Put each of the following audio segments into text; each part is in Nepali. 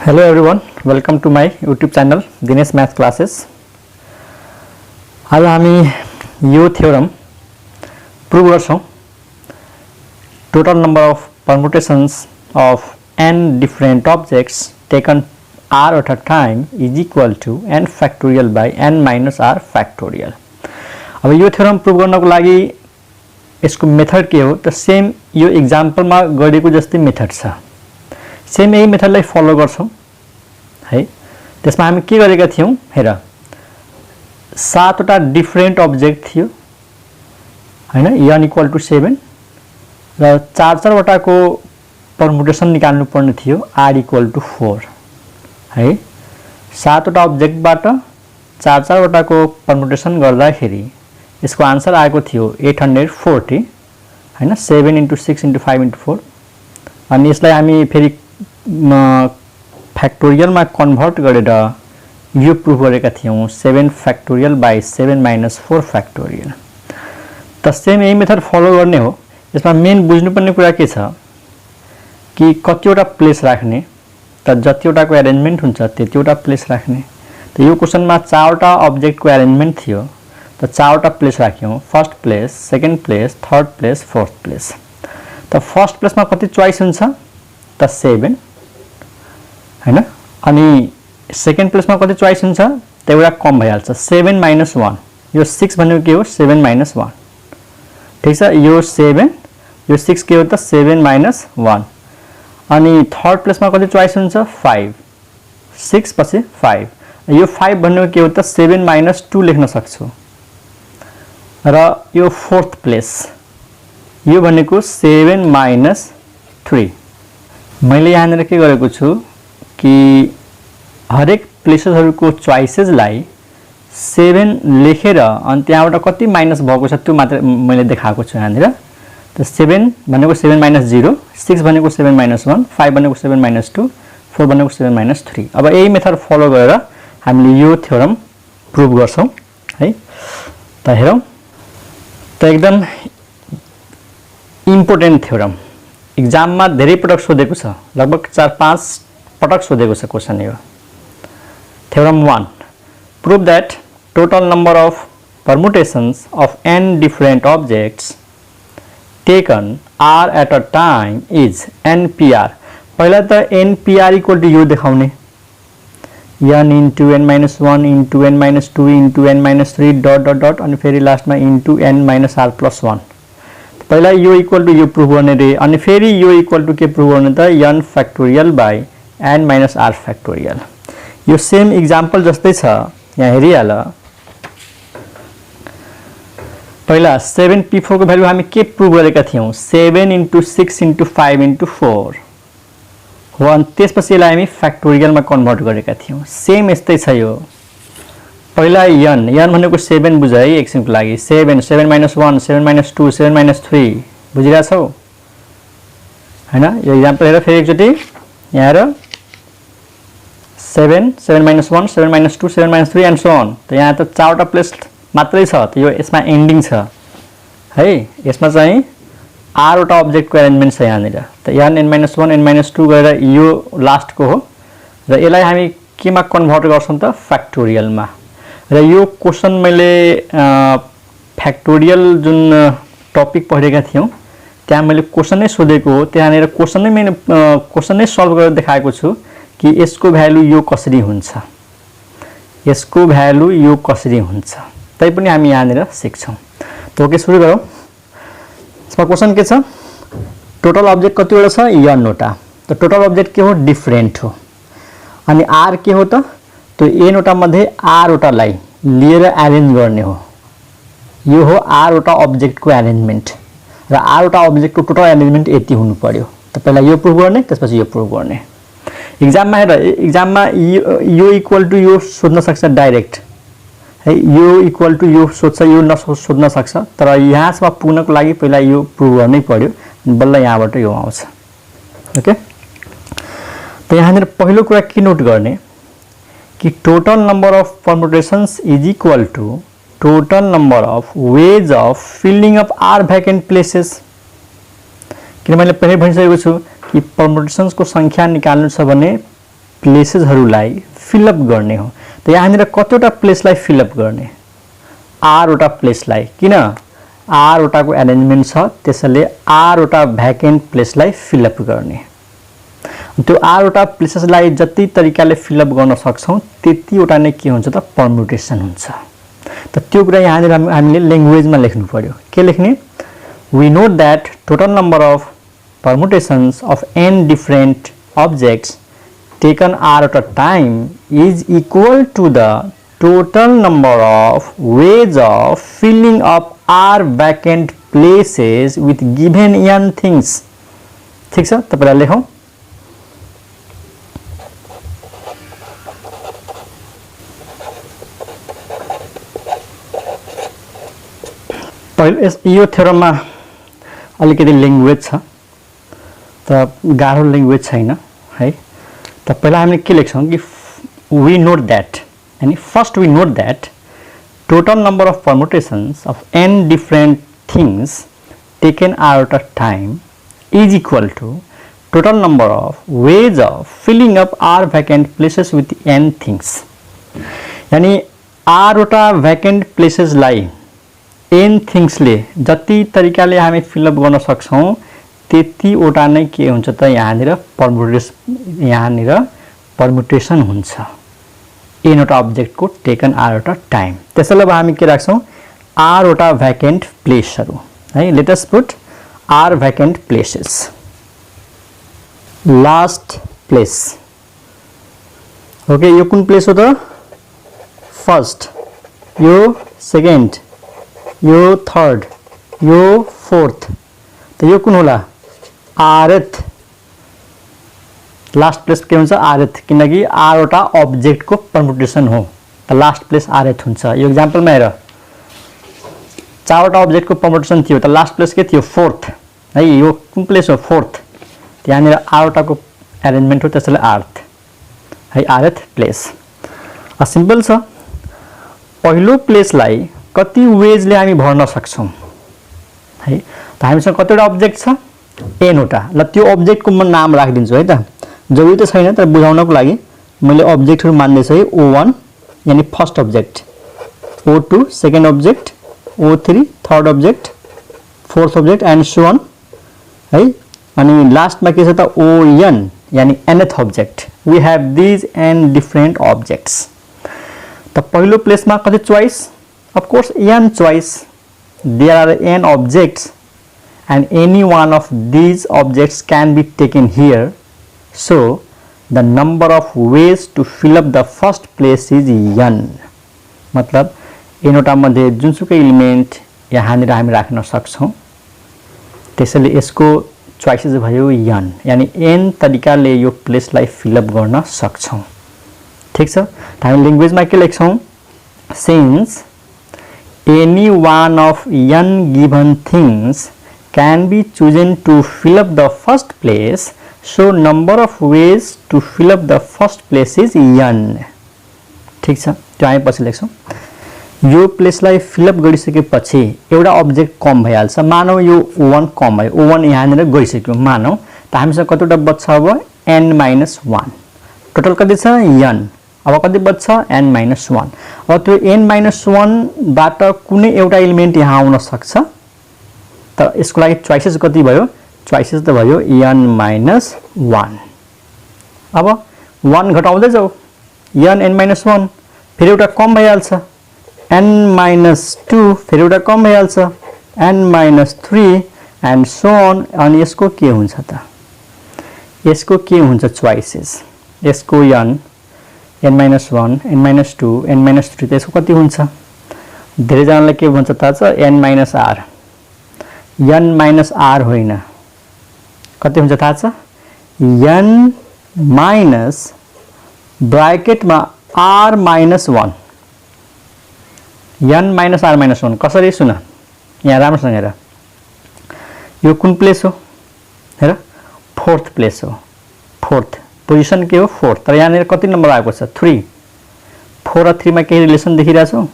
Hello everyone, welcome to my YouTube channel Dinesh Math Classes. आज हामी यो theorem प्रूभ गर्छौं. Total number of permutations of n different objects taken r at a time is equal to n factorial by n minus r factorial. अब यो theorem प्रूभ गर्नको लागि यसको मेथड के हो त सेम यो एक्जाम्पल मा गरेको जस्तै मेथड छ. सेम यही मेथडलाई फलो गर्छौं है. त्यसमा हामी के गरेका थियौं हेर, 7 वटा डिफरेन्ट अब्जेक्ट थियो हैन, n = 7 र 4 वटाको परमुटेसन निकाल्नु पर्ने थियो r = 4 है. 7 वटा अब्जेक्टबाट 4 वटाको परमुटेसन गर्दाखेरि यसको आन्सर आएको थियो 840 हैन. 7 * 6 * 5 * 4 अनि यसलाई हामी फेरि फैक्टोरियल में कन्भर्ट गरेर यो प्रूफ गरेका थियौं 7 factorial by 7 minus 4 factorial. त सेम यही मेथड फलो गर्ने हो. यसमा मेन बुझ्नुपर्ने कुरा के छ कि कतिवटा प्लेस राख्ने, त जतिवटाको अरेन्जमेन्ट हुन्छ त्यतिवटा प्लेस राख्ने. त यो क्वेशनमा 4 वटा अब्जेक्टको अरेन्जमेन्ट थियो, त 4 वटा प्लेस राख्यौं. First place, second place, third place, fourth place. त फर्स्ट प्लेसमा कति चोइस हुन्छ त 7 हैन. अनि सेकेन्ड प्लेसमा कति चोइस हुन्छ त एउटा कम भइहाल्छ 7 - 1. यो 6 भनेको के हो 7 - 1. ठीक छ, यो 7 यो 6 के हो त 7 - 1. अनि थर्ड प्लेसमा कति चोइस हुन्छ 5. 6 पछि 5. यो 5 भनेको के हो त 7 - 2 लेख्न सक्छु. र यो फोर्थ प्लेस यो भनेको 7 - 3. मैले यहाँनिर के गरेको छु कि हरेक प्लेसेसहरुको चोइसेसलाई 7 लेखेर अनि त्यहाँबाट कति माइनस भएको छ त्यो मात्र मैले देखाएको छु यहाँनिर. त 7 भनेको 7 - 0, 6 भनेको 7 - 1, 5 भनेको 7 - 2, 4 भनेको 7 - 3. अब यही मेथड फलो गरेर हामीले यो थ्योरम प्रूभ गर्छौं है. त हेरौं, त एकदम इम्पोर्टेन्ट थ्योरम, एक्जाममा धेरै पटक सोधेको छ, लगभग 4-5 पटक सोधेको छ क्वेशन यो. Theorem 1. Prove that total number of permutations of n different objects taken r at a time is npr. पहिला त npr = यो देखाउने, n * n - 1 * n - 2 * n - 3 ... अनि फेरि लास्टमा * n - r + 1. पहिला यो इक्वल टु यो प्रूभ गर्ने रे, अनि फेरि यो इक्वल टु के प्रूभ गर्ने त n factorial by n minus r factorial. यो सेम एक्जाम्पल जस्तै छ, यहाँ हेरिहाल. पहिला 7p4 को भ्यालु हामी के प्रूभ गरेका थियौं 7 * 6 * 5 * 4 हो. अनि त्यसपछि यसलाई हामी फ्याक्टोरियल मा कन्भर्ट गरेका थियौं. सेम यस्तै छ यो. पहिला n भनेको 7 बुझ है एकछिनको लागि. 7 - 1 7 - 2 7 - 3 बुझिरा छौ हैन. यो एक्जाम्पल हेर फेरि एकचोटी यहाँ हेर. 7 - 1 7 - 2 7 - 3 एन्ड सो अन. त यहाँ त 4 वटा प्लेस मात्रै छ, त यो यसमा एन्डिङ छ है. यसमा चाहिँ 8 वटा अब्जेक्टको अरेन्जमेन्ट छ यहाँनिर. त n n - 1 n - 2 गरेर यो लास्टको हो र यसलाई हामी केमा कन्भर्ट गर्छौं त फ्याक्टोरियलमा. र यो क्वेशन मैले फ्याक्टोरियल जुन टपिक पढेका थियौं त्यहाँ मैले क्वेशन नै सोधेको हो. त्यहाँनिर क्वेशन नै सल्भ गरेर देखाएको छु कि यसको भ्यालु यो कसरी हुन्छ, यसको भ्यालु यो कसरी हुन्छ. तैपनि हामी यहाँनिर सिक्छौं. त ओके, सुरु गरौँ. यसमा क्वेशन के छ, टोटल अब्जेक्ट कतिवटा छ n वटा. त टोटल अब्जेक्ट के हो डिफरेन्ट हो. अनि r के हो त n वटा मध्ये r वटालाई लिएर अरेन्ज गर्ने हो. यो हो r वटा अब्जेक्टको अरेन्जमेन्ट र r वटा अब्जेक्टको टोटल अरेन्जमेन्ट यति हुनु पर्यो. त पहिला यो प्रूभ गर्ने, त्यसपछि यो प्रूभ गर्ने. एक्जाममा हेर, एक्जाममा यो इक्वल टु यो सोध्न सक्छ डाइरेक्ट है. यो इक्वल टु यो सोध्छ, यो सोध्न सक्छ. तर यहाँसम्म पुग्नको लागि पहिला यो प्रूभ गर्नै पर्यो, बल्ल यहाँबाट यो आउँछ. ओके, त यहाँनिर पहिलो कुरा के नोट गर्ने कि total number of permutations is equal to total number of ways of filling up r vacant places. किन मैले पहिले भनिसकेको छु कि परमुटेशन्स को संख्या निकाल्नु छ भने प्लेसेसहरूलाई फिलअप गर्ने हो। त यहाँनिर कतिवटा प्लेसलाई फिलअप गर्ने, 8 वटा प्लेसलाई, किन 8 वटाको एरेन्जमेन्ट छ त्यसैले 8 वटा भ्याकेन्ट प्लेसलाई फिलअप गर्ने। त्यो 8 वटा प्लेसेसलाई जति तरिकाले फिलअप गर्न सक्छौं त्यतिवटा नै के हुन्छ त परम्युटेसन हुन्छ। त त्यो कुरा यहाँनिर हामीले ल्याङ्ग्वेजमा लेख्नु पर्यो। के लेख्ने? We note that total number of permutations of n different objects taken r at a time is equal to the total number of ways of filling up r vacant places with given n things। ठीक छ, तपाईलाई लेखौं। पहिलो यो थ्योरममा अलिकति ल्याङ्ग्वेज छ त गाह्रो ल्याङ्ग्वेज छैन है। त पहिला हामीले के लेख्छौं कि we note that, यानी first we note that total number of permutations of n different things taken at a time is equal to total number of ways of filling up r vacant places with n things। यानी r वटा भ्याकेन्ट प्लेसेसलाई n थिंग्सले जति तरिकाले हामी फिलअप गर्न सक्छौं त्यतिवटा नै के हुन्छ त यहाँनिर परम्युटेसन हुन्छ n वटा अब्जेक्टको टेकन r वटा टाइम। त्यसैले अब हामी के राख्छौं r वटा भ्याकेन्ट प्लेसहरु है। Let us put r vacant places. Last place, okay, यो कुन प्लेस हो त? फर्स्ट, यो सेकेन्ड, यो थर्ड, यो फोर्थ, तो यो कुन होला? rth। लास्ट प्लेस के हुन्छ? rth, किनकि r वटा अब्जेक्ट को परम्युटेसन हो त लास्ट प्लेस rth हुन्छ। यो एक्जाम्पल में हेर 4 वटा अब्जेक्ट को परम्युटेसन थियो त लास्ट प्लेस के थियो? फोर्थ है। यो कुन प्लेस हो? फोर्थ। यहाँनिर r वटा को अरेन्जमेन्ट हो त्यसैले rth है, rth प्लेस। सिम्पल छ। पहिलो प्लेसलाई कति वेजले हामी भर्न सक्छौं है। त हामीसँग कतिवटा अब्जेक्ट छ? n वटा। ल त्यो अब्जेक्ट को म नाम राखिदिन्छु है त, जरुरी त छैन तर बुझाउनको लागि मैले अब्जेक्टहरु मान्दै छु है। O1 यानी first object, O2 second object, O3 third object, fourth object and so on है। अनि लास्टमा के छ त? ON यानी nth object. We have this n different objects. त पहिलो प्लेसमा कति choice? Of course n choice। There are n objects and any one of these objects can be taken here, so the number of ways to fill up the first place is n। मतलब n वटा मध्ये जुनसुकै एलिमेन्ट यहाँनिर हामी राख्न सक्छौं त्यसैले यसको चोइसेस भयो n, यानी n तरिकाले यो प्लेसलाई फिलअप गर्न सक्छौं। ठीक छ, त हामी ल्याङ्ग्वेजमा के लेख्छौं? since any one of n given things can be chosen to fill up the first place, so number of ways to fill up the first place is n। ठीक छ, त्यो हामी पछि लेख्छौं। यो प्लेसलाई फिलअप गरिसकेपछि एउटा अब्जेक्ट कम भइहाल्छ। मानौ यो O1 कम भयो, O1 यहाँनिर गइसक्यो मानौ, त हामीसँग कतिवटा बच्छ अब? n-1। टोटल कति छ? n। अब कति बच्छ? n-1। अब त्यो n-1 बाट कुनै एउटा एलिमेन्ट यहाँ आउन सक्छ। त यसको लागि चोइसेस कति भयो? चोइसेस त भयो n-1। अब 1 घटाउँदै जाऊ, n-1 फेरि एउटा कम भइहाल्छ, n-2 फेरि एउटा कम भइहाल्छ, n-3 एन्ड सो अन। अनि यसको के हुन्छ त? यसको के हुन्छ चोइसेस? यसको n-1, n-2, n-3 त यसको कति हुन्छ? धेरै जनाले के भन्छ थाहा छ? n-r। n-r होइन, कति हुन्छ थाहा छ? n माइनस ब्राकेटमा r-1, n-r-1। कसरी? सुन यहाँ राम्रोसँग हेर, यो कुन प्लेस हो? हेर, फोर्थ प्लेस हो। फोर्थ पोजिसन के हो? फोर्थ। तर यहाँनिर कति नम्बर आएको छ? 3। 4 र 3 मा केही रिलेसन देखिरहेछौ?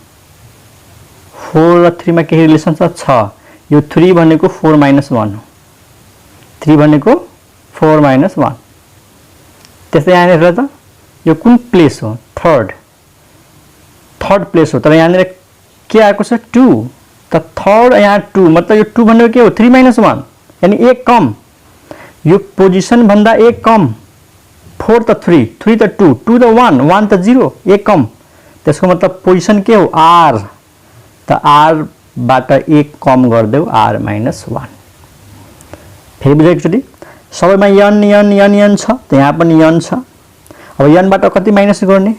4 र 3 मा केही रिलेसन छ? यो 3 भनेको 4-1 हो, 3 भनेको 4-1। त्यस्तै यहाँनिर हेर त, यो कुन प्लेस हो थर्ड प्लेस हो तर यहाँ के आएको छ 2 त थर्ड यहाँ 2 मतलब यो 2 भनेको के हो 3 - 1 यानी एक कम यो पोजिसन भन्दा एक कम 4 त 3 3 त 2 2 त 1 1 त 0 एक कम त्यसको मतलब पोजिसन के हो r त r बाट एक कम गरिदेऊ r - 1 फेरि बुझ्यो एकचोटि सबैमा n n n n छ त यहाँ पनि n छ अब n बाट कति माइनस गर्ने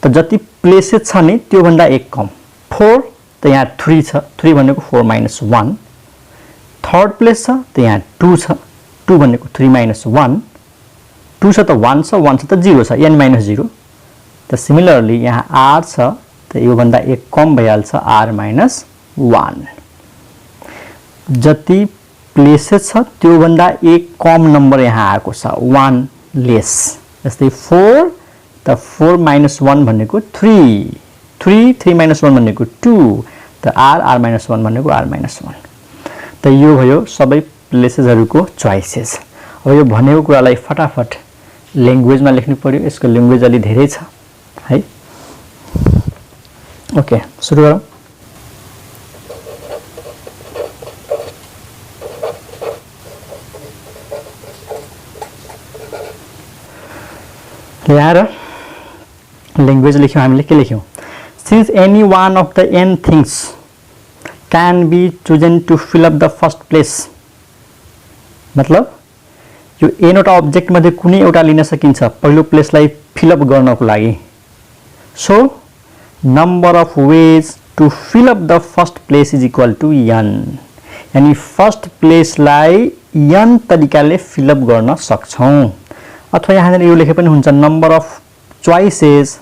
त जति प्लेसेस छ नि त्यो भन्दा एक कम 4 त यहाँ 3 छ 3 भनेको 4 - 1 थर्ड प्लेस छ त यहाँ 2 छ 2 भनेको 3 - 1 2 छ त 1 छ 1 छ त 0 छ n - 0 त सिमिलरली यहाँ r छ त यो भन्दा एक कम भइहाल्छ r - 1 जति प्लेसेस छ त्यो भन्दा एक कम नम्बर यहाँ आएको छ 1 लेस जस्तै 4 त 4 - 1 भनेको 3 3 3 - 1 भनेको 2 त r - 1 भनेको r - 1 त यो भयो सबै प्लेसेसहरुको चोइसेस अब यो भनेको कुरालाई फटाफट ल्याङ्ग्वेजमा लेख्नु पर्यो यसको ल्याङ्ग्वेज अलि धेरै छ है ओके सुरु गरौँ यहाँ ल्याङ्ग्वेज लेख्यौं हामीले के लेख्यौं since any one of the n things can be chosen to fill up the first place मतलब यो n वटा अब्जेक्ट मध्ये कुनै एउटा लिन सकिन्छ पहिलो प्लेसलाई फिल अप गर्नको लागि so number of ways to fill up the first place is equal to n यानी फर्स्ट प्लेसलाई n तरिकाले फिल अप गर्न सक्छौं अथवा यहाँ यो लेखे पनि हुन्छ number of choices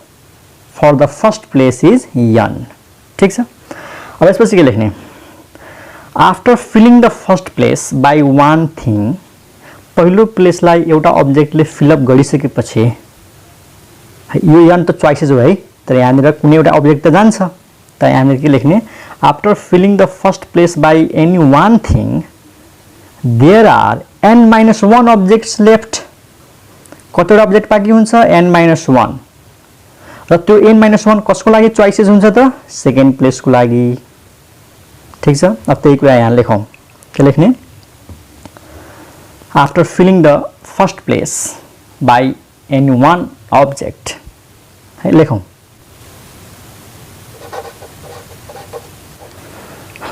for the first place is n ठीक छ अब यसपछि के लेख्ने after filling the first place by one thing पहिलो प्लेसलाई एउटा अब्जेक्टले फिल अप गरिसकेपछि यो n त चोइसेस हो है तर यहाँ कुनै एउटा अब्जेक्ट त जान्छ त यहाँ के लेख्ने after filling the first place by any one thing there are n - 1 objects left कतिवटा अब्जेक्ट बाँकी हुन्छ n - 1 र त्यो n - 1 कसको लागि चोइसेस हुन्छ त सेकेन्ड प्लेसको लागि ठीक छ अब त्यही कुरा यहाँ लेखौं के लेख्ने after filling the first place by any one object है लेखौं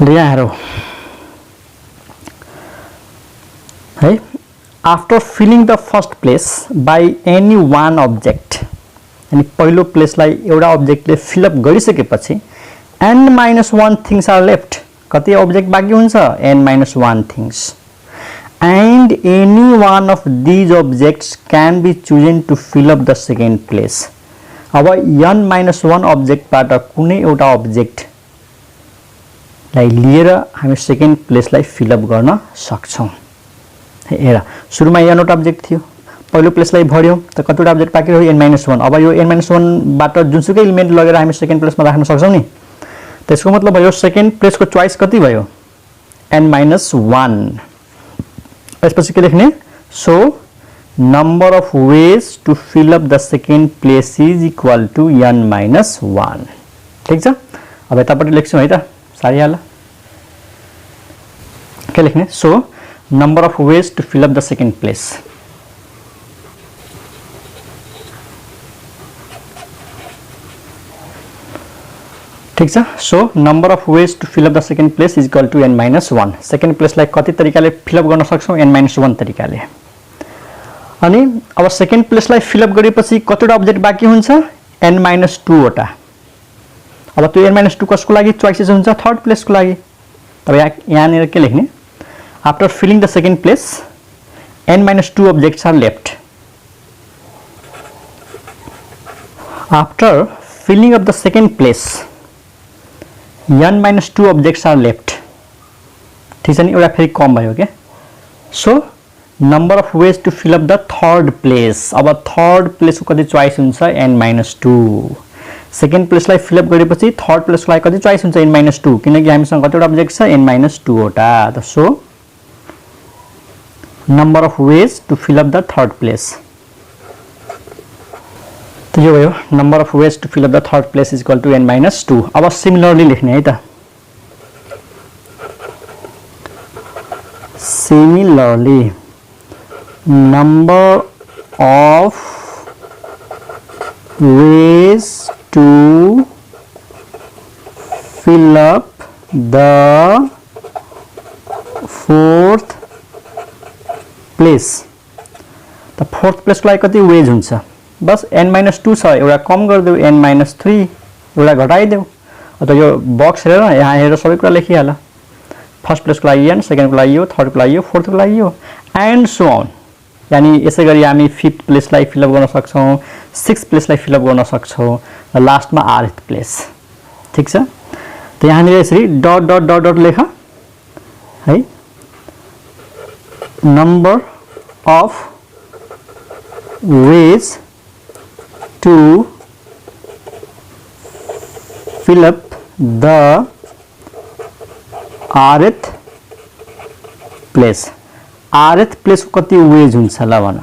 यहाँ हेरौं है after filling the first place by any one object यानी पहिलो प्लेसलाई एउटा अब्जेक्टले फिल अप गरिसकेपछि n - 1 थिंग्स आर लेफ्ट कति अब्जेक्ट बाँकी हुन्छ n - 1 things and any one of these objects can be chosen to fill up the second place अब n - 1 अब्जेक्ट बाट कुनै एउटा अब्जेक्ट लाई लिएर हामी सेकेन्ड प्लेसलाई फिल अप गर्न सक्छौं हेर सुरुमा n वटा अब्जेक्ट थियो पहिलो प्लेसलाई भर्यौं त कतिवटा अब्जेक्ट बाँकी रह्यो n - 1 अब यो n - 1 बाट जुनसुकै एलिमेन्ट लगेर हामी सेकेन्ड प्लेसमा राख्न सक्छौं नि त्यसको मतलब भयो सेकेन्ड प्लेसको चोइस कति भयो n - 1 यसपछि के लेख्ने so number of ways to fill up the second place is equal to n - 1 ठीक छ अब यतापट्टि लेख्छौं है त सारिहाल के लेख्ने so number of ways to fill up the second place ठीक छ so number of ways to fill up the second place is equal to n - 1 second प्लेसलाई कति तरिकाले फिल अप गर्न सक्छौं n - 1 तरिकाले अनि अब सेकेन्ड प्लेसलाई फिल अप गरेपछि कतिवटा अब्जेक्ट बाँकी हुन्छ n - 2 वटा अब त्यो n - 2 कसको लागि चोइसेस हुन्छ थर्ड प्लेसको लागि अब यहाँ के लेख्ने after filling the second place n - 2 objects are left after filling of the second place n - 2 objects are left ठीक छ नि एउटा फेरि कम भयो के so number of ways to fill up the third place अब थर्ड प्लेसको कति चोइस हुन्छ n - 2 सेकेन्ड प्लेसलाई फिल अप गरेपछि थर्ड प्लेसको लागि कति चोइस हुन्छ n - 2 किनकि हामीसँग कतिवटा अब्जेक्ट छ n - 2 वटा त so number of ways to fill up the third place तो यो भयो number of ways to fill up the third place is equal to n-2। अब सिमिलरली लेख्ने है त similarly number of ways to fill up the fourth place। त फोर्थ प्लेस को लागि कति वेज हुन्छ बस n-2 छ एउटा कम गरिदेऊ n-3 एउटा घटाइदेऊ अथवा यो बक्स हेरेर यहाँ हेरेर सबै कुरा लेखिहाल फर्स्ट प्लेस को लागि n सेकेन्ड को लागि यो थर्ड को लागि यो फोर्थ को लागि यो एन्ड सो अन यानी यसै गरी हामी फिफ्थ प्लेसलाई फिलअप गर्न सक्छौं सिक्स्थ प्लेसलाई फिलअप गर्न सक्छौं र लास्टमा आठथ प्लेस ठीक छ त यहाँ नि यसरी डट डट डट डट लेख है number of ways to fill up the rth place rth place को कति वेज हुन्छ ल भन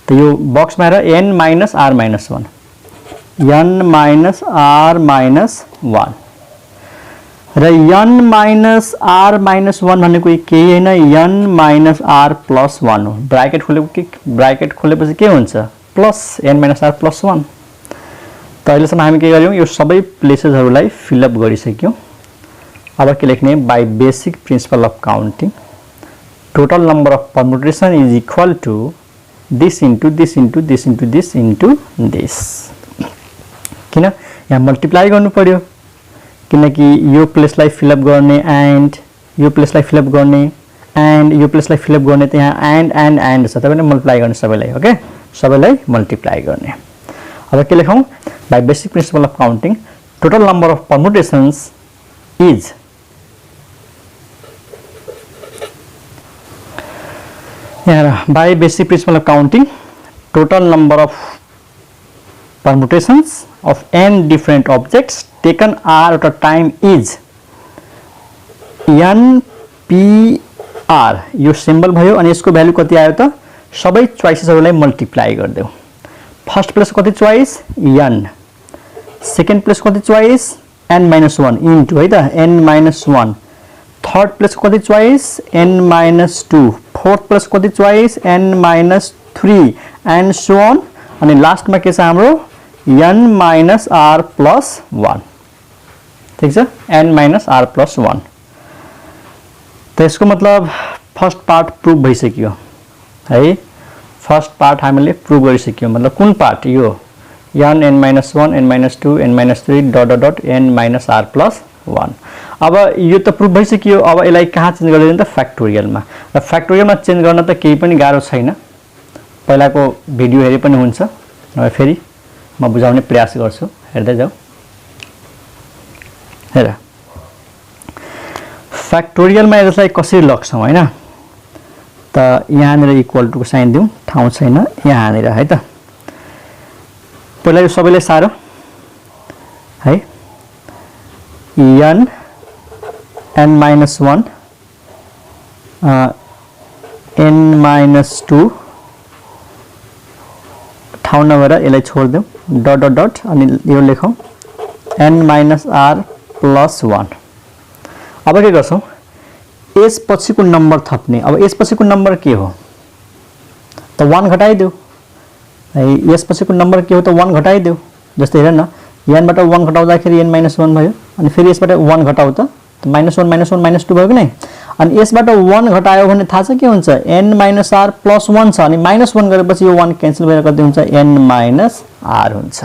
त यो बक्स मा हेर n-r-1 n-r-1 र n-r-1 भनेको केही हैन n-r+1 हो ब्राकेट खोलेपछि के हुन्छ प्लस n-r+1 त अहिलेसम्म हामी के गर्यौं यो सबै प्लेसेसहरुलाई फिल अप गरिसक्यौं अब के लेख्ने by basic principle of counting total number of permutation is equal to this into this into this into this into this किन यहाँ मल्टिप्लाई गर्नु पर्यो किनकि यो प्लेसलाई फिल अप गर्ने एन्ड यो प्लेसलाई फिल अप गर्ने एन्ड यो प्लेसलाई फिल अप गर्ने त यहाँ एन्ड छ तपाईले मल्टिप्लाई गर्ने सबैलाई ओके सबैलाई मल्टिप्लाई गर्ने अब के लेखौं by basic principle of counting total number of permutations is by basic principle of counting total number of permutations of n different objects taken r at a time is n/p/r यो सिम्बल भयो अनि यसको भ्यालु कति आयो त सबै चोइसेसहरुलाई मल्टिप्लाई गर्देऊ फर्स्ट प्लेस कति चोइस n सेकेन्ड प्लेस कति चोइस n-1 इन्टु है त n-1 थर्ड प्लेस कति चोइस n-2 फोर्थ प्लेस कति choice n-3 and so on अनि लास्टमा के छ हाम्रो n-r+1 ठीक छ n-r+1 त यसको मतलब फर्स्ट पार्ट प्रुभ भइसक्यो है फर्स्ट पार्ट हामीले प्रुभ गरिसक्यो मतलब कुन पार्ट यो n-1 n-2 n-3 dot dot dot n-r+1 अब यो त प्रुभ भइसक्यो अब यसलाई कहाँ चेन्ज गर्दैन त फ्याक्टोरियलमा र फ्याक्टोरियलमा चेन्ज गर्न त केही पनि गाह्रो छैन पहिलाको भिडियो हेरे पनि हुन्छ नभए फेरि म बुझाउने प्रयास गर्छु हेर्दै जाऊ हेर फ्याक्टोरियलमा यसलाई कसरी लग्छौं हैन त यहाँ नेर इक्वल टु को साइन दिउँ ठाउँ छैन यहाँ नेर है त पहिला यो सबैलाई सारो है n-1 n-2 ठाउँ नभएर यसलाई छोड्देऊ डट डट डट अनि यो लेखौं n-r+1 अब के गर्छौं एस पछिको नम्बर थप्ने अब एस पछिको नम्बर के हो त 1 घटाइदेऊ है एस पछिको नम्बर के हो त 1 घटाइदेऊ जस्तै हेर न n बाट 1 घटाउँदाखेरि n-1 भयो अनि फेरि यसबाट 1 घटाउ त -1 -2 भयो कि नै अनि यसबाट 1 घटायो भने थाहा छ के हुन्छ n-r+1 छ अनि -1 गरेपछि यो 1 क्यान्सल भएर कति हुन्छ n-r हुन्छ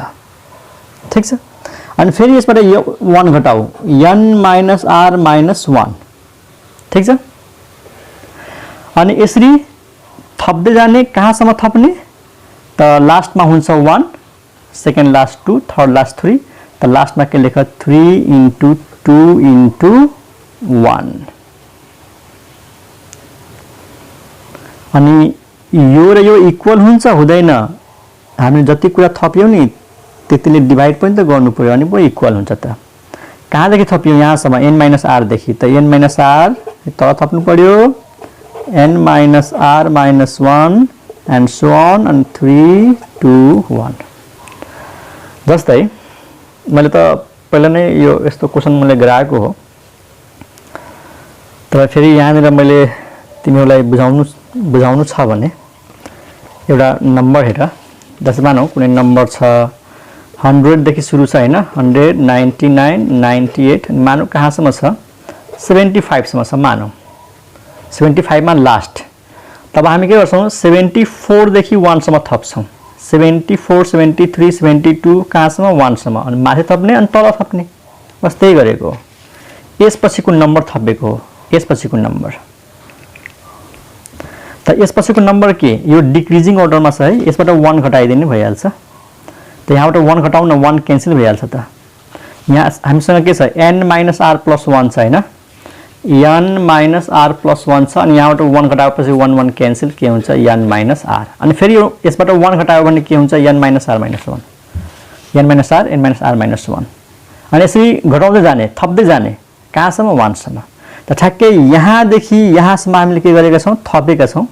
ठीक छ अनि फेरि यसबाट यो 1 घटाउ n-r-1 ठीक छ अनि यसरी थप्दै जाने कहाँसम्म थप्ने त लास्टमा हुन्छ 1 सेकेन्ड लास्ट 2 थर्ड लास्ट 3 त लास्टमा के लेख 3 * 2 * 1 अनि यो र यो इक्वल हुन्छ हुँदैन हामी जति कुरा थप्यौ नि त्यतिले डिभाइड पनि त गर्नु पर्यो अनि पो इक्वल हुन्छ त कहाँ देखि थप्यौ यहाँसम्म n-r देखि त n-r तल थप्नु पर्यो n-r-1 and so on and 3 2 1 जस्तै मैले त पहिला नै यो यस्तो क्वेसन मैले गराएको हो, तर फेरि यहाँनिर मैले तिमीहरूलाई बुझाउनु छ भने एउटा नम्बर हेर। जस्तै मानौ कुनै नम्बर छ 100 देखि सुरु छ हैन, 100, 99, 98, मानौ कहाँसम्म छ 75 सम्म छ, मानौ 75 मा लास्ट। तब हामी के गर्छौं 74 देखि 1 सम्म थप्छौं, 74, 73, 72 कहाँसम्म 1 सम्म, अनि माथि थप्ने अनि तल थप्ने, बस त्यही गरेको हो। यसपछिको नम्बर थपेको हो, यसपछिको नम्बर। त यसपछिको नम्बर के यो डिक्रिजिङ अर्डरमा छ है, यसबाट 1 घटाइदिने भइहाल्छ। त यहाँबाट 1 घटाउ न 1 क्यान्सल भइहाल्छ त। यहाँ हामीसँग के छ n - r + 1 छ हैन, n - r + 1 छ, अनि यहाँबाट 1 घटाएपछि 1 1 क्यान्सल, के हुन्छ n - r। अनि फेरि यसबाट 1 घटायो भने के हुन्छ n - r - 1, n - r n - r - 1। अनि यसरी घटाउँदै जाने, थप्दै जाने, कहाँसम्म 1 सम्म। त ठ्याक्कै यहाँदेखि यहाँसम्म हामीले के गरेका छौं थपेका छौं।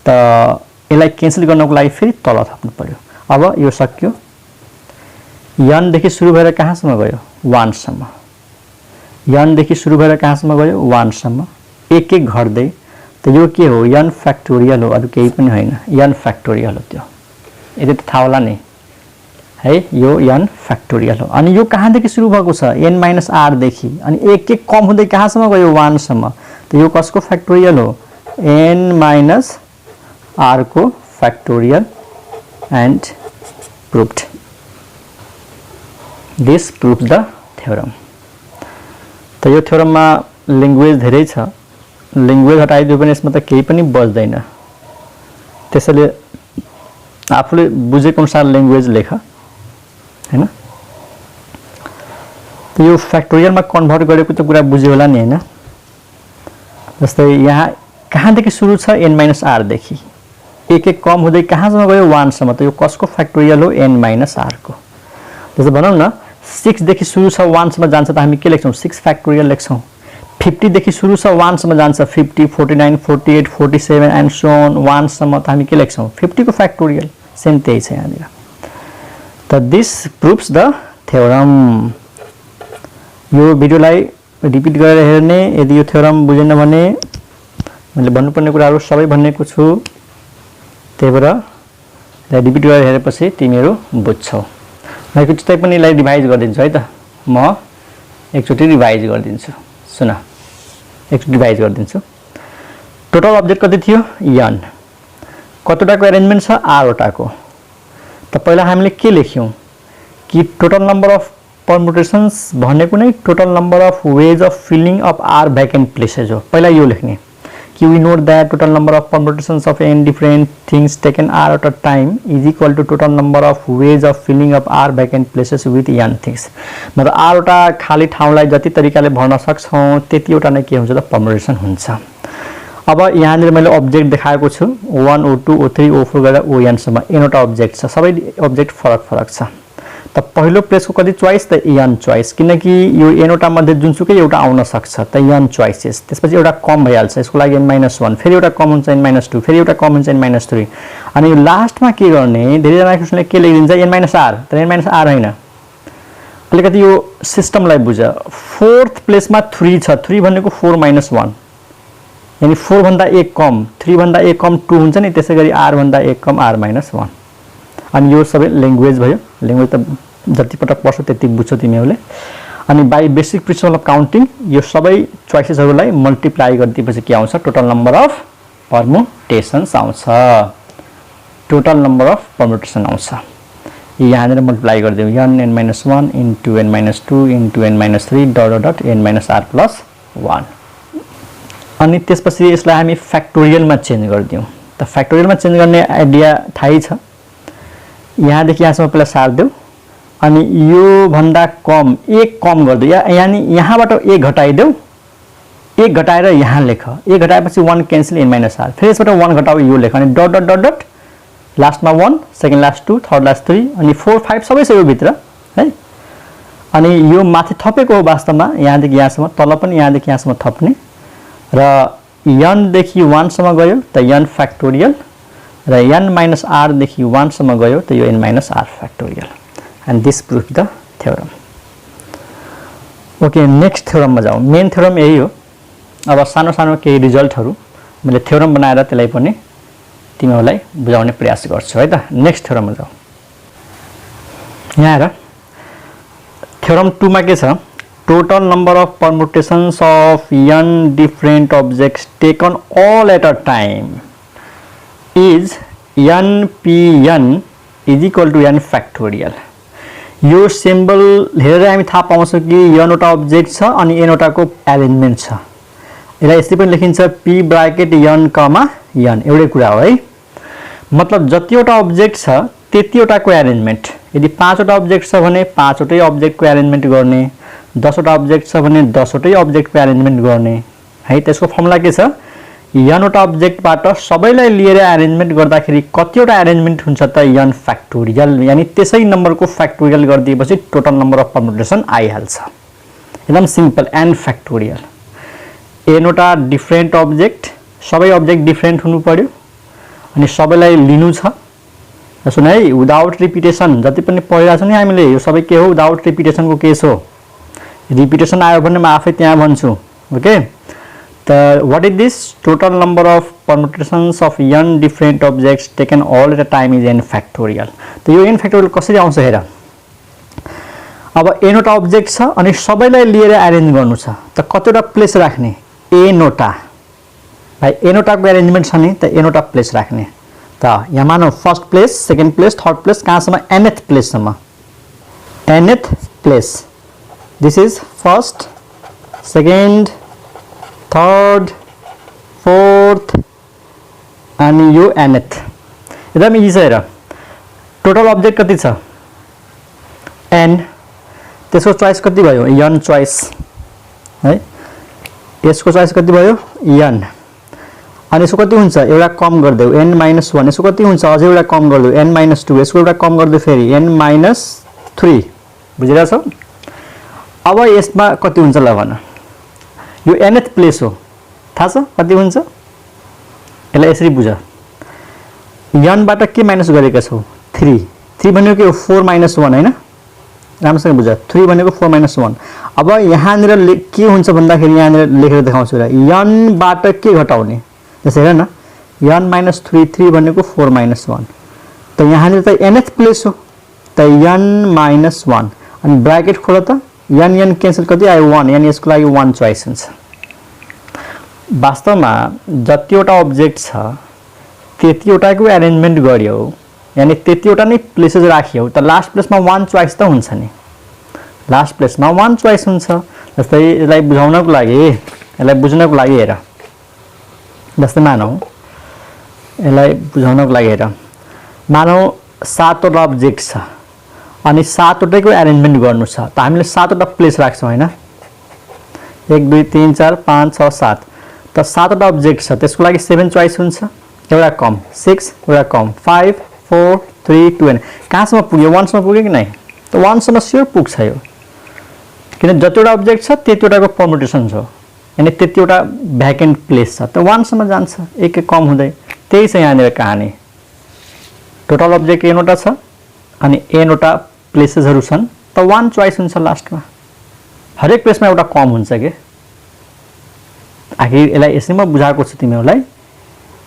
त यसलाई क्यान्सल गर्नको लागि फेरि तल थप्नु पर्यो। अब यो सक्यो, n देखि सुरु भएर कहाँसम्म गयो 1 सम्म, n देखि सुरु भएर कहाँसम्म गयो 1 सम्म, एक एक घट्दै। त यो के हो n फ्याक्टोरियल हो, अरु केही पनि हैन, n फ्याक्टोरियल हो। त्यो यदि त थाहा होला नि है, यो n फ्याक्टोरियल हो। अनि यो कहाँदेखि सुरु भएको छ n - r देखि, अनि एक एक कम हुँदै कहाँसम्म गयो 1 सम्म। त यो कसको फ्याक्टोरियल हो n - r को factorial, and प्रुभड। This prove the theorem. त यो थ्योरममा ल्याङ्ग्वेज धेरै छ, ल्याङ्ग्वेज हटाइदियो भने यसमा त केही पनि बच्दैन। त्यसैले आफूले बुझेको अनुसार ल्याङ्ग्वेज लेख हैन। त यो फ्याक्टोरियलमा कन्भर्ट गरेको त कुरा बुझ्यो होला नि हैन। जस्तै यहाँ कहाँदेखि सुरु छ n - r देखि, एक एक कम हुँदै कहाँसम्म गयो 1 सम्म। त यो कसको फ्याक्टोरियल हो n - r को। जस्तै भनौं न 6 देखि सुरु छ 1 सम्म जान्छ, त हामी के लेख्छौं 6 फ्याक्टोरियल लेख्छौं। 50 देखि सुरु छ 1 सम्म जान्छ, 50, 49, 48, 47 एन्ड सो अन 1 सम्म, त हामी के लेख्छौं 50 को फ्याक्टोरियल। सेम त्यही छ यहाँनिर। त दिस प्रुभ्स द थ्योरम। यो भिडियोलाई रिपिट गरेर हेर्ने, यदि यो थ्योरम बुझेन भने मैले भन्नुपर्ने कुराहरू सबै भनेको छु, त्यही भएर रिपिट गरेर हेरेपछि तिमीहरू बुझ्छौ। म एकचोटि पनि यसलाई रिभाइज गरिदिन्छु है त, म एकचोटि रिभाइज गरिदिन्छु। सुन, एकचोटि रिभाइज गरिदिन्छु। टोटल अब्जेक्ट कति थियो n, कतिवटाको एरेन्जमेन्ट छ r वटाको। त पहिला हामीले के लेख्यौं कि टोटल नम्बर अफ परमुटेशन्स भनेको नै total number of ways of filling of r vacant places हो। पहिला यो लेख्ने कि we note that total number of permutations of n different things taken r at a time is equal to total number of ways of filling up r vacant places with n things। मतलब r वटा खाली ठाउँलाई जति तरिकाले भर्न सक्छौं त्यति वटा नै के हुन्छ त परमुटेसन हुन्छ। अब यहाँनिर मैले अब्जेक्ट देखाएको छु 1 o2 o3 o4 गरेर on सम्म n वटा अब्जेक्ट छ, सबै अब्जेक्ट फरक फरक छ। त पहिलो प्लेसको कति चोइस त n चोइस, किनकि यो n वटा मध्ये जुनसुकै एउटा आउन सक्छ त n चोइसेस। त्यसपछि एउटा कम भइहाल्छ, यसको लागि n-1, फेरि एउटा कम हुन्छ n-2, फेरि एउटा कम हुन्छ n-3। अनि यो लास्टमा के गर्ने, धेरै जना क्वेशनले के लेखिदिन्छ n-r, तर n-r हैन। अलिकति यो सिस्टमलाई बुझ। फोर्थ प्लेसमा 3 छ, 3 भनेको 4-1, यानी 4 भन्दा 1 कम, 3 भन्दा 1 कम 2 हुन्छ नि, त्यसैगरी r भन्दा 1 कम r-1। अनि यो सबै ल्याङ्ग्वेज भयो। ल्याङ्ग्वेज त जति पटक पढ्छौ त्यति बुझ्छौ तिमीहरूले। अनि by basic principle of counting यो सबै चोइसेसहरूलाई मल्टिप्लाई गरिदिएपछि के आउँछ, टोटल नम्बर अफ परमुटेसन्स आउँछ, टोटल नम्बर अफ परमुटेसन आउँछ। यहाँनिर मल्टिप्लाई गरिदियौ n-1 into n-2 into n-3 dot n-r plus 1। अनि त्यसपछि यसलाई हामी फ्याक्टोरियलमा चेन्ज गरिदियौ। त फ्याक्टोरियलमा चेन्ज गर्ने आइडिया थाहै छ। यहाँदेखि यहाँसम्म पहिला सार्दियौ, अनि यो भन्दा कम 1 कम गर्दै, यानी यहाँबाट 1 घटाइदेऊ, 1 घटाएर यहाँ लेख, 1 घटाएपछि 1 क्यान्सल n-r, फेरि यसबाट 1 घटाऊ यो लेख, अनि डट डट डट डट लास्टमा 1, सेकेन्ड लास्ट 2, थर्ड लास्ट 3, अनि 4 5 सबै छ यो भित्र है। अनि यो माथि थपेको हो वास्तवमा, यहाँदेखि यहाँसम्म, तल पनि यहाँदेखि यहाँसम्म थप्ने, र n देखि 1 सम्म गयो त n फ्याक्टोरियल, र n-r देखि 1 सम्म गयो त यो n-r factorial. And this proof the theorem. Okay, next थ्योरममा जाउँ। मेन थ्योरम यही हो। अब सानो सानो केही रिजल्टहरू मैले थ्योरम बनाएर त्यसलाई पनि तिमीहरूलाई बुझाउने प्रयास गर्छु है त। नेक्स्ट थ्योरममा जाउँ। यहाँ हेर, थ्योरम 2 मा के छ? Total number of permutations of n different objects taken all at a time is npn is equal to n factorial. यो सिम्बल हेरेर हामी थाहा पाउँछौँ कि n वटा अब्जेक्ट छ अनि n वटाको एरेन्जमेन्ट छ। यसलाई यसरी पनि लेखिन्छ p ब्राकेट n कमा n, एउटै कुरा हो है। मतलब जतिवटा अब्जेक्ट छ त्यतिवटाको एरेन्जमेन्ट। यदि 5 वटा अब्जेक्ट छ भने 5 वटै अब्जेक्टको एरेन्जमेन्ट गर्ने, 10 वटा अब्जेक्ट छ भने 10 वटै अब्जेक्टको एरेन्जमेन्ट गर्ने है। त्यसको फर्मुला के छ? n वटा अब्जेक्टबाट सबैलाई लिएर एरेन्जमेन्ट गर्दाखेरि कतिवटा एरेन्जमेन्ट हुन्छ त n फ्याक्टोरियल, यानी त्यसै नम्बरको फ्याक्टोरियल गरिदिएपछि टोटल नम्बर अफ परमुटेसन आइहाल्छ। एकदम सिम्पल, n फ्याक्टोरियल। n वटा डिफरेन्ट अब्जेक्ट, सबै अब्जेक्ट डिफरेन्ट हुनु पर्यो अनि सबैलाई लिनु छ। सुन है, विदाउट रिपिटेसन जति पनि पढिरहेको छ नि हामीले, यो सबै के हो? विदाउट रिपिटेसनको केस हो। रिपिटेसन आयो भने म आफै त्यहाँ भन्छु। ओके, त what is this? Total number of permutations of n different objects taken all at a time is n factorial. त यो n फ्याक्टोरियल कसरी आउँछ हेर। अब n वटा अब्जेक्ट छ अनि सबैलाई लिएर एरेन्ज गर्नु छ, त कतिवटा प्लेस राख्ने? n वटा। भाइ n वटाको एरेन्जमेन्ट छ नि, त n वटा प्लेस राख्ने। त यहाँ मानौ first place, second place, third place, कहाँसम्म? nth प्लेससम्म। nth place, this is first, second, third, fourth अनि यो nth। एकदम इजी छ हेर। टोटल अब्जेक्ट कति छ? n। त्यसको चोइस कति भयो? n चोइस है। यसको चोइस कति भयो? n। अनि यसको कति हुन्छ? एउटा कम गरिदेऊ n - 1। यसको कति हुन्छ? अझै एउटा कम गरिदेऊ n - 2। यसको एउटा कम गरिदेऊ फेरि n - 3। बुझिरहेछौ? अब यसमा कति हुन्छ ल भन। यो nth प्लेस हो, थाहा छ कति हुन्छ? यसलाई यसरी बुझ। n बाट के माइनस गरेका छौ? 3। 3 भनेको के हो? 4 - 1 हैन? राम्रोसँग बुझ। 3 भनेको 4 - 1। अब यहाँनिर के हुन्छ भन्दाखेरि यहाँनिर लेखेर देखाउँछु र n बाट के घटाउने? जस्तै हेर न, n - 3, 3 भनेको 4 - 1। त यहाँनिर त nth प्लेस हो, त n - 1 अनि ब्राकेट खोल त, n क्यान्सल कति आयो? 1, यानी यसको लागि 1 चोइस हुन्छ। वास्तवमा जतिवटा अब्जेक्ट छ त्यतिवटाको एरेन्जमेन्ट गर्यो, यानी त्यतिवटा नै प्लेसेस राखियो, त लास्ट प्लेसमा 1 चोइस त हुन्छ नि। लास्ट प्लेसमा 1 चोइस हुन्छ। जस्तै यसलाई बुझाउनको लागि, यसलाई बुझ्नको लागि हेर। जस्तै मानौ, यसलाई बुझाउनको लागि हेर, मानौ 7 वटा अब्जेक्ट छ अनि 7 वटैको एरेन्जमेन्ट गर्नु छ, त हामीले 7 वटा प्लेस राख्छौँ हैन? 1 2 3 4 5 6 7। त 7 वटा अब्जेक्ट छ, त्यसको लागि 7 चोइस हुन्छ, एउटा कम 6, एउटा कम 5 4 3 2। कहाँसम्म पुग्यो? 1 सम्म पुग्यो कि नै? त 1 सम्म स्योर पुग्छ यो, किन जतिवटा अब्जेक्ट छ त्यतिवटाको परमुटेसन छ, यानी त्यतिवटा भ्याकेन्ट प्लेस छ, त 1 सम्म जान्छ, एक एक कम हुँदै। त्यही छ यहाँनिर कहानी। टोटल अब्जेक्ट n वटा छ अनि n वटा प्लेसेसहरू छन्, त 1 चोइस हुन्छ लास्टमा। हरेक प्लेसमा एउटा कम हुन्छ के। आखिर यसलाई यसरी म बुझाएको छु तिमीहरूलाई।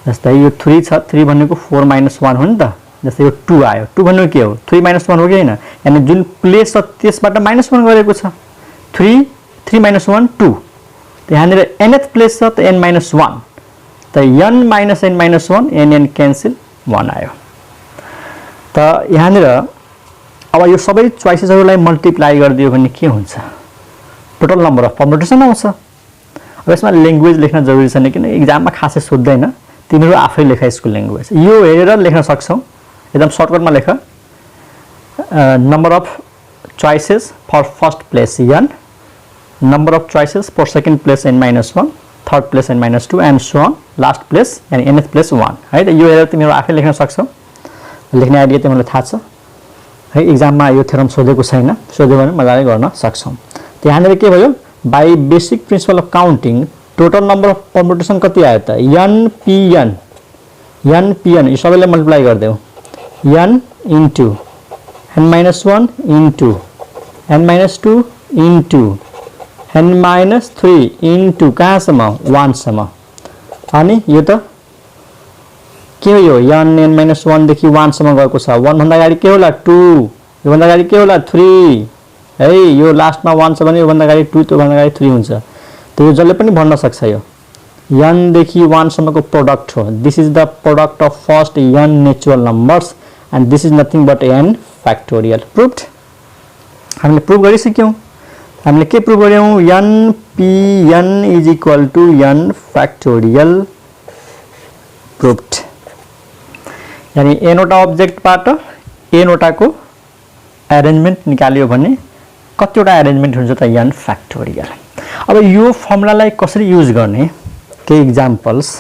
जस्तै यो 3 छ, 3 भनेको 4 - 1 हो नि त। जस्तै यो 2 आयो, 2 भनेको के हो? 3 - 1 हो कि हैन? यानी जुन प्लेस छ त्यसबाट -1 गरेको छ। 3 3 - 1 2। त यहाँनिर nth प्लेस छ, त n - 1, त n - n - 1, n क्यान्सल 1 आयो। त यहाँनिर अब यो सबै चोइसेसहरूलाई मल्टिप्लाई गरिदियो भने के हुन्छ? टोटल नम्बर अफ परमुटेसन आउँछ। अब यसमा ल्याङ्ग्वेज लेख्न जरुरी छैन, किन एक्जाममा खासै सोध्दैन। तिमीहरू आफै लेख यसको ल्याङ्ग्वेज। यो हेरेर लेख्न सक्छौ, एकदम सर्टकटमा लेख। Number of choices for first place n, number of choices for second place n - 1, third place n - 2 and so on, last place यानी nth प्लेस 1 है। त यो हेरेर तिमीहरू आफै लेख्न सक्छौ। लेख्ने आइडिया तिमीलाई थाहा छ है। एक्जाममा यो थ्योरम सोधेको छैन, सोध्यो भने मजाले गर्न सक्छौ। त यहाँनिर के भयो? By basic principle of counting total number of permutation कति आयो त? npn। यो सबैलाई मल्टिप्लाई गरिदेऊ, n into n-1 into n-2 into n-3 into कहाँसम्म 1 सम्म अनि यो त के हो यो n-1 देखि 1 सम्म गएको छ 1 भन्दा अगाडि के होला 2 यो भन्दा अगाडि के होला 3 है यो लास्टमा 1 छ भने यो भन्दा अगाडि 2 त्यो भन्दा अगाडि 3 हुन्छ त यो जसले पनि भन्न सक्छ यो n देखि 1 सम्मको प्रोडक्ट हो this is the product of first n natural numbers and this is nothing but n factorial proved हामीले प्रुभ गरिसक्यौं हामीले के प्रुभ गर्यौं n p n is equal to n factorial proved यानी n वटा अब्जेक्टबाट n वटाको अरेन्जमेन्ट निकाल्यो भने कतिवटा अरेन्जमेन्ट हुन्छ त n factorial अब यो फर्मुलालाई कसरी युज गर्ने के एक्जाम्पल्स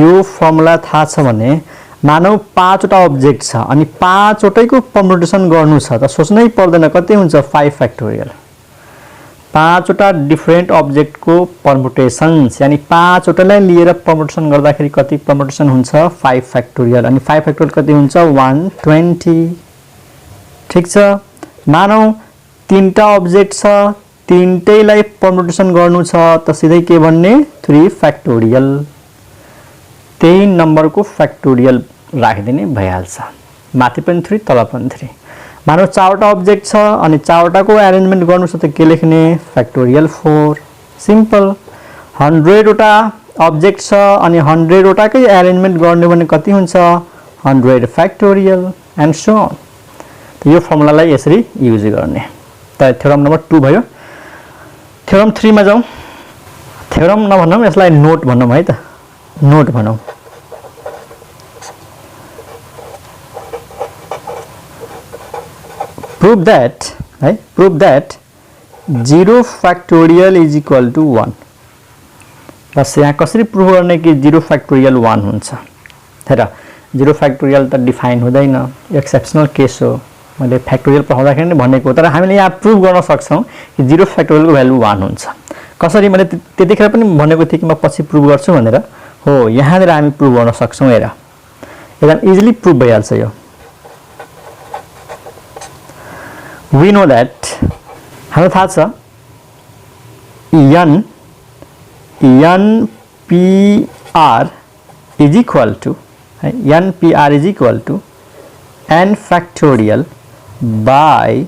यो फर्मुला थाहा छ भने मानौ 5 वटा अब्जेक्ट छ अनि 5 वटैको परम्युटेसन गर्नु छ त सोच्नै पर्दैन कति हुन्छ 5 फ्याक्टोरियल 5 वटा डिफरेन्ट अब्जेक्टको परम्युटेसन्स यानी 5 वटालाई लिएर परम्युटेसन गर्दाखेरि कति परम्युटेसन हुन्छ 5 फ्याक्टोरियल अनि 5 फ्याक्टोरियल कति हुन्छ 120 ठीक छ मानौ 3टा अब्जेक्ट छ तीनटैलाई परम्युटेसन गर्नु छ त सिधै के भन्ने 3 फ्याक्टोरियल त्यही नम्बरको फ्याक्टोरियल राखिदिने भइहाल्छ माथि पनि 3 तल पनि 3 मानौ 4वटा अब्जेक्ट छ अनि 4वटाको अरेन्जमेन्ट गर्नु छ त के लेख्ने फ्याक्टोरियल 4 सिम्पल 100 वटा अब्जेक्ट छ अनि 100 वटाकै अरेन्जमेन्ट गर्ने भने कति हुन्छ 100 फ्याक्टोरियल एन्ड सो अन त यो फर्मुलालाई यसरी युज गर्ने त थ्योरम नम्बर 2 भयो थ्योरम 3 मा जाउँ थ्योरम नभनौं यसलाई नोट भनौं है त नोट भनौं prove that 0 factorial is equal to 1 बस यहाँ कसरी प्रुभ गर्ने कि 0 factorial 1 हुन्छ हेर 0 factorial त डिफाइन हुँदैन एक्सेप्सनल केस हो मैले फ्याक्टोरियल पढाउँदाखेरि नै भनेको तर हामीले यहाँ प्रुभ गर्न सक्छौं कि 0 factorial को भ्यालु 1 हुन्छ कसरी मैले त्यतिखेर पनि भनेको थिएँ कि म पछि प्रुभ गर्छु भनेर हो यहाँनिर हामी प्रुभ गर्न सक्छौं हेर एकदम इजिली प्रुभ भइहाल्छ यो we know that हामीलाई थाहा छ n pr is equal to n pr is equal to n factorial by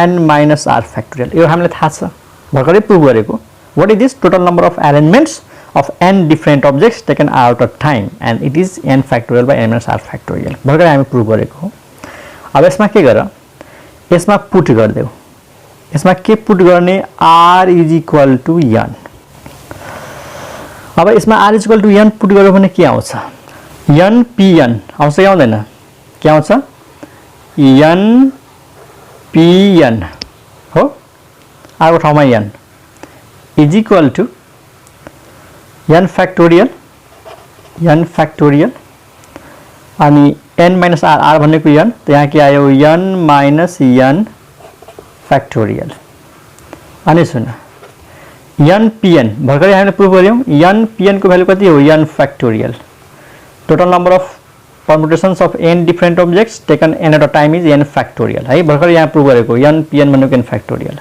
n minus r factorial यो हामीलाई थाहा छ भर्खरै प्रुभ गरेको what is this total number of arrangements of n different objects taken out of time and it is n factorial by n minus r factorial भर्खरै हामी प्रुभ गरेको हो अब यसमा के गर यसमा पुट गर्देऊ यसमा के पुट गर्ने r is equal to n अब यसमा r is equal to n put गर्यो भने के आउँछ n pn आउँछ कि आउँदैन के आउँछ n pn हो r को ठाउँमा n is equal to n factorial अनि n minus r r भनेको n त यहाँ के आयो n minus n factorial अनि सुन n pn भर्खरै हामीले प्रुभ गर्यौं n pn को भ्यालु कति हो n factorial total number of permutations of n different objects taken n at a time is n factorial है भर्खरै यहाँ प्रुभ गरेको n pn भनेको n factorial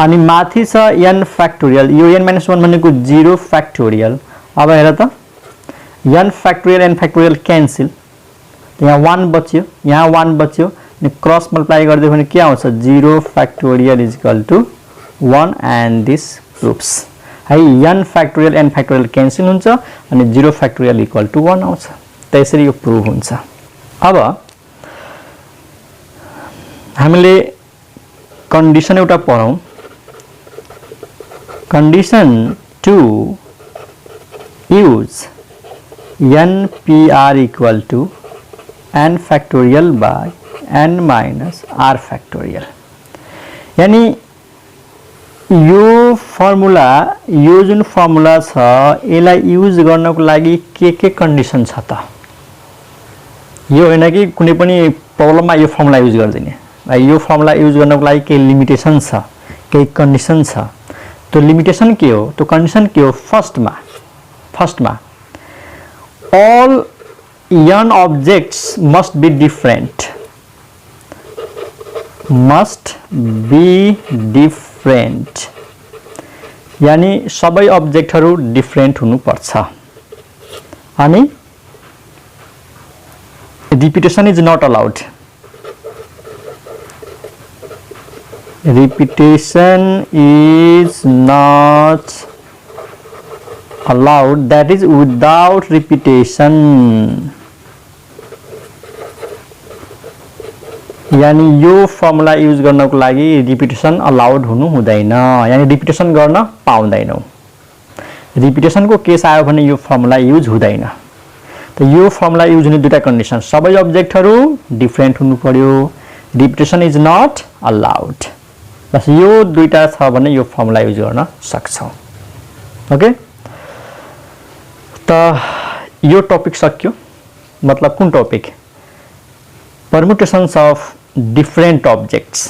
अनि माथि छ n factorial यो n minus 1 भनेको 0 factorial अब हेर त n factorial n factorial cancel यहाँ 1 बच्यो यहाँ 1 बच्यो अनि क्रस मल्टिप्लाई गर्दै भने के आउँछ 0 factorial is equal to 1 and this proves है n factorial n factorial cancel हुन्छ अनि 0 factorial equal to 1 आउँछ त्यसरी यो प्रुभ हुन्छ अब हामीले कन्डिसन एउटा पढौं condition 2 use npr equal to n factorial by n minus r factorial यानी यो फर्मुला यो जुन फर्मुला छ यसलाई युज गर्नको लागि के कन्डिसन छ त यो हैन कि कुनै पनि प्रब्लममा यो फर्मुला युज गर्दिने यो फर्मुला युज गर्नको लागि के लिमिटेसन छ के कन्डिसन छ तो लिमिटेसन के हो तो कंडीशन के हो फर्स्ट मा all n objects must be different must be different, यानी सबै अब्जेक्टहरू डिफरेंट हुनुपर्छ। अनि repetition is not allowed, repetition is not allowed, that is without repetition, यानी यो फर्मुला युज गर्नको लागि रिपिटेसन अलाउड हुनु हुँदैन, यानी रिपिटेसन गर्न पाउँदैनौ। रिपिटेसनको केस आयो भने यो फर्मुला युज हुँदैन। त यो फर्मुला युज हुने दुईटा कन्डिसन, सबै अब्जेक्टहरू डिफरेंट हुनु पर्यो, रिपिटेसन इज नट अलाउड। बस यो दुईटा छ भने यो फर्मुला युज गर्न सक्छौ। ओके, त यो टपिक सक्यो। मतलब कुन topic? Permutations of different objects,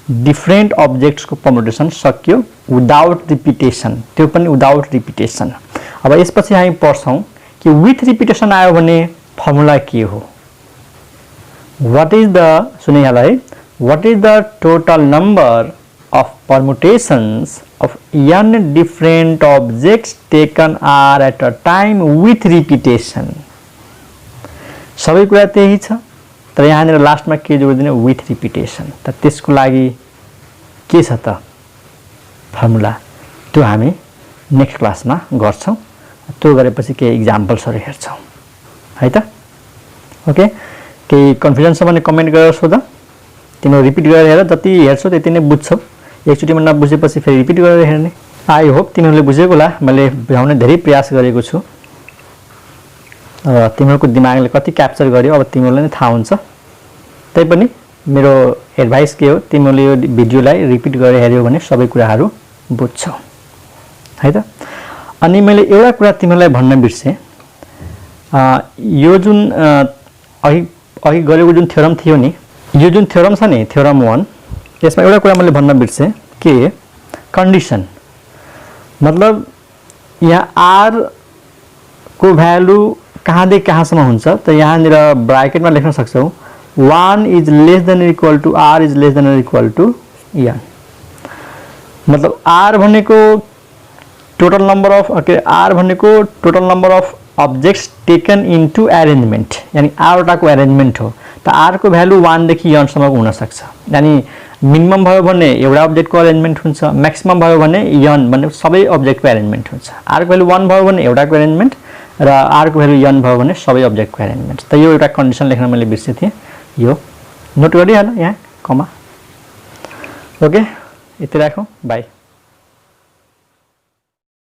different objects को परम्युटेशन सक्यो विदाउट रिपिटेशन, त्यो पनि विदाउट रिपिटेशन। अब यसपछि हामी पढ्छौं कि विथ रिपिटेशन आयो भने फर्मुला के हो। व्हाट इज द, सुने होला है, what is the total number of permutations of n different objects taken are at a time with repetition। सबै कुरा त्यही छ, तर यहाँनिर लास्टमा के जोडिदिने, विथ रिपिटेसन। त त्यसको लागि के छ त फर्मुला, त्यो हामी नेक्स्ट क्लासमा गर्छौं। त्यो गरेपछि केही एक्जाम्पल्सहरु हेर्छौं है त। ओके, केही कन्फ्युजन छ भने कमेन्ट गरेर सोध। तिम्रो रिपिट गरेर हेर, जति हेर्छौ त्यति नै बुझ्छौ। एकचोटिमा नबुझेपछि फेरि रिपिट गरेर हेर्ने। आई होप तिमीहरूले बुझेको होला, मैले बुझाउने धेरै प्रयास गरेको छु। तिमीहरूको दिमागले कति क्याप्चर गर्यो अब तिमीहरूलाई नै थाहा हुन्छ। तैपनि मेरो एडभाइस के हो, तिमीहरूले यो भिडियोलाई रिपिट गरेर हेर्यौ भने सबै कुराहरू बुझ्छौ है त। अनि मैले एउटा कुरा तिमीहरूलाई भन्न बिर्से, यो जुन अघि गरेको जुन थ्योरम थियो नि, यो जुन थ्योरम छ नि, थ्योरम 1, यसमा एउटा कुरा मैले भन्न बिर्से के कन्डिसन। मतलब यहाँ आर को भ्यालु कहाँदेखि कहाँसम्म हुन्छ त यहाँनिर ब्राकेटमा लेख्न सक्छौ 1 is less than equal to r is less than equal to n. मतलब आर भनेको टोटल नंबर अफ, आर भनेको total number of objects taken into arrangement, यानी आरवटाको अरेन्जमेन्ट हो। त आर को भ्यालु 1 देखि n सम्मको हुन सक्छ, यानी मिनिमम भयो भने एउटा अब्जेक्टको अरेन्जमेन्ट हुन्छ, म्याक्सिमम भयो भने n भने सबै अब्जेक्टको अरेन्जमेन्ट हुन्छ। आर को भ्यालु 1 भयो भने एउटाको अरेन्जमेन्ट र आर को भ्यालु n भयो भने सबै अब्जेक्टको अरेन्जमेन्ट। त यो एउटा कन्डिसन लेख्न मैले बिर्सेथे, यो नोट गरिहाल यहाँ कमा। ओके, यति राखौं, बाई।